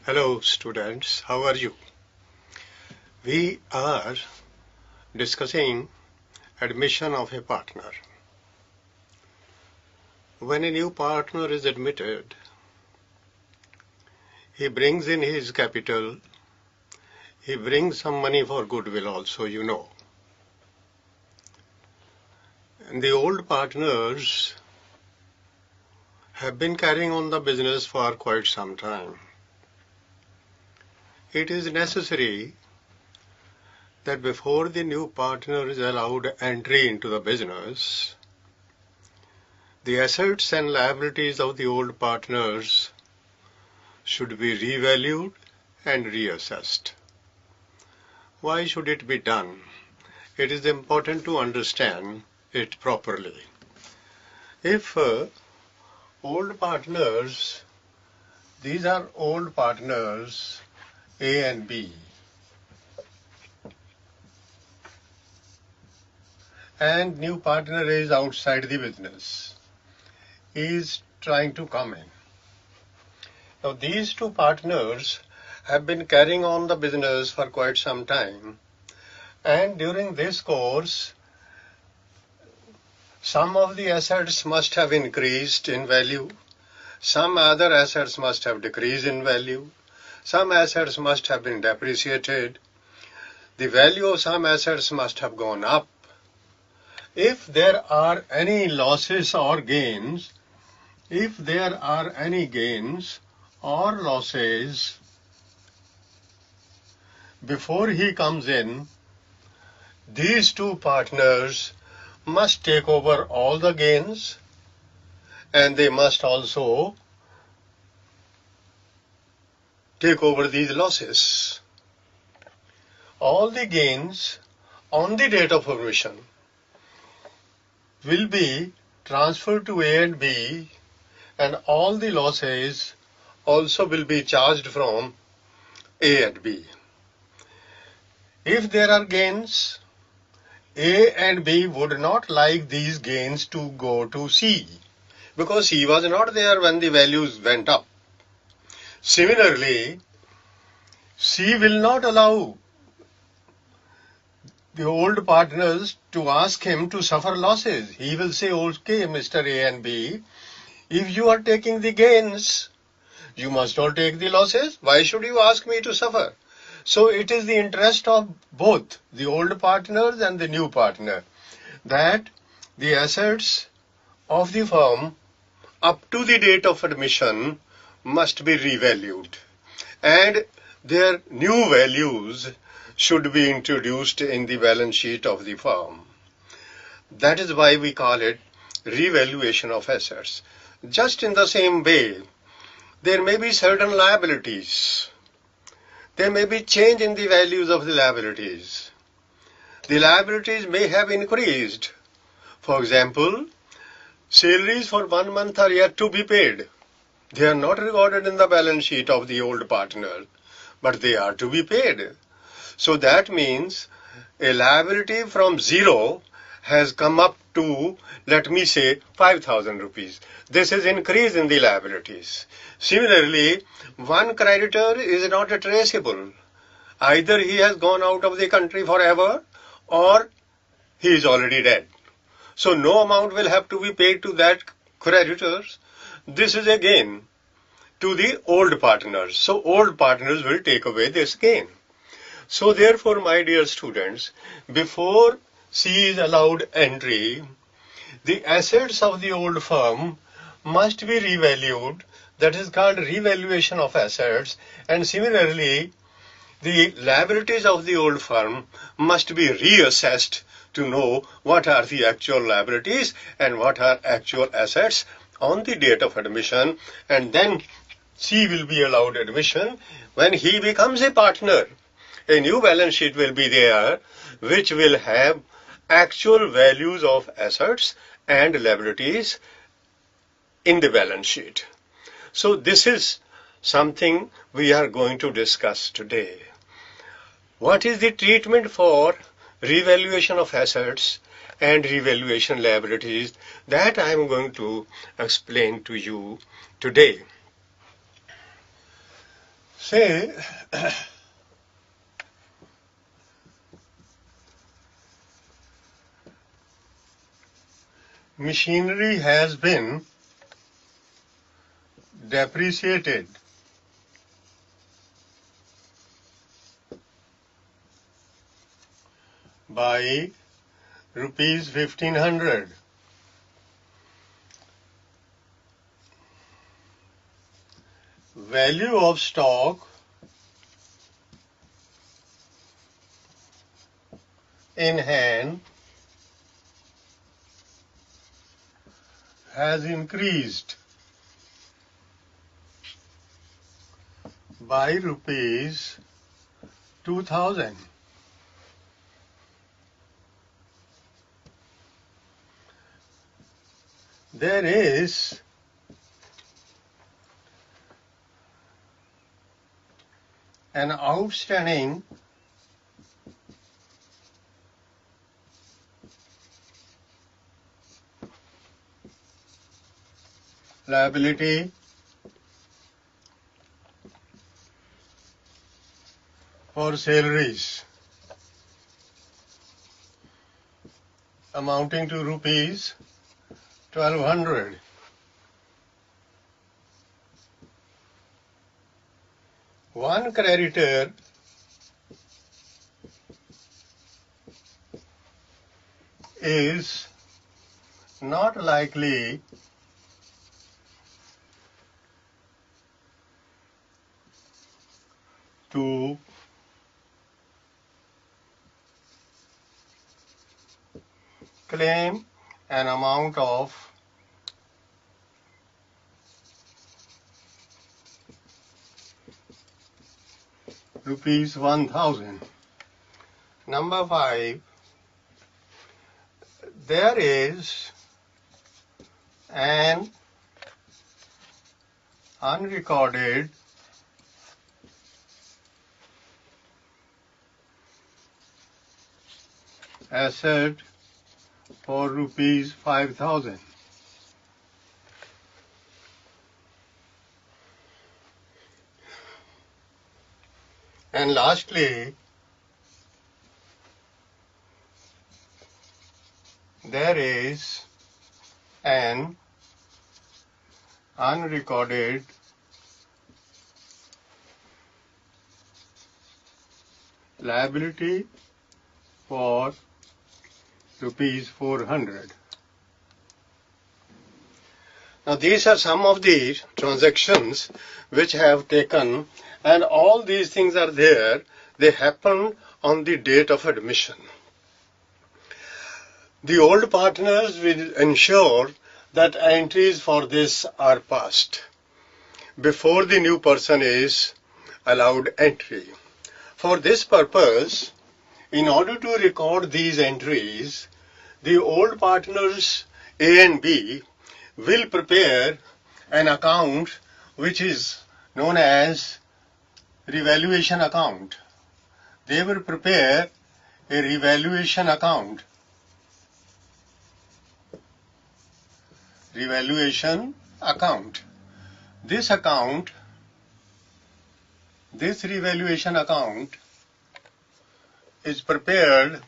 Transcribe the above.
Hello students, how are you? We are discussing admission of a partner. When a new partner is admitted, he brings in his capital, he brings some money for goodwill also, you know. And the old partners have been carrying on the business for quite some time. It is necessary that before the new partner is allowed entry into the business, the assets and liabilities of the old partners should be revalued and reassessed. Why should it be done? It is important to understand it properly. If old partners, these are old partners A and B, and new partner is outside the business, he is trying to come in. Now these two partners have been carrying on the business for quite some time, and during this course some of the assets must have increased in value, some other assets must have decreased in value, some assets must have been depreciated, the value of some assets must have gone up. If there are any losses or gains, before he comes in, these two partners must take over all the gains, and they must also take over these losses. All the gains on the date of admission will be transferred to A and B, and all the losses also will be charged from A and B. If there are gains, A and B would not like these gains to go to C, because C was not there when the values went up. Similarly, C will not allow the old partners to ask him to suffer losses. He will say, okay, Mr. A and B, if you are taking the gains, you must not take the losses. Why should you ask me to suffer? So it is the interest of both the old partners and the new partner that the assets of the firm up to the date of admission must be revalued, and their new values should be introduced in the balance sheet of the firm. That is why we call it revaluation of assets. Just in the same way, there may be certain liabilities. There may be change in the values of the liabilities. The liabilities may have increased. For example, salaries for 1 month are yet to be paid. They are not recorded in the balance sheet of the old partner, but they are to be paid. So that means a liability from 0 has come up to, let me say, 5,000 rupees. This is increase in the liabilities. Similarly, one creditor is not traceable. Either he has gone out of the country forever, or he is already dead. So no amount will have to be paid to that creditors. This is a gain to the old partners. So old partners will take away this gain. So therefore, my dear students, before C is allowed entry, the assets of the old firm must be revalued. That is called revaluation of assets. And similarly, the liabilities of the old firm must be reassessed to know what are the actual liabilities and what are actual assets on the date of admission, and then C will be allowed admission. When he becomes a partner, a new balance sheet will be there which will have actual values of assets and liabilities in the balance sheet. So this is something we are going to discuss today. What is the treatment for revaluation of assets and revaluation liabilities? That I am going to explain to you today. Say, machinery has been depreciated by rupees 1500. Value of stock in hand has increased by rupees 2000. There is an outstanding liability for salaries amounting to rupees 1200. One creditor is not likely to claim an amount of rupees 1000. Number 5, there is an unrecorded asset for rupees 5000. And lastly, there is an unrecorded liability for rupees 400. Now these are some of the transactions which have taken, and all these things are there. They happened on the date of admission. The old partners will ensure that entries for this are passed before the new person is allowed entry. For this purpose, in order to record these entries, the old partners A and B will prepare an account which is known as revaluation account. They will prepare a revaluation account. Revaluation account. This revaluation account is prepared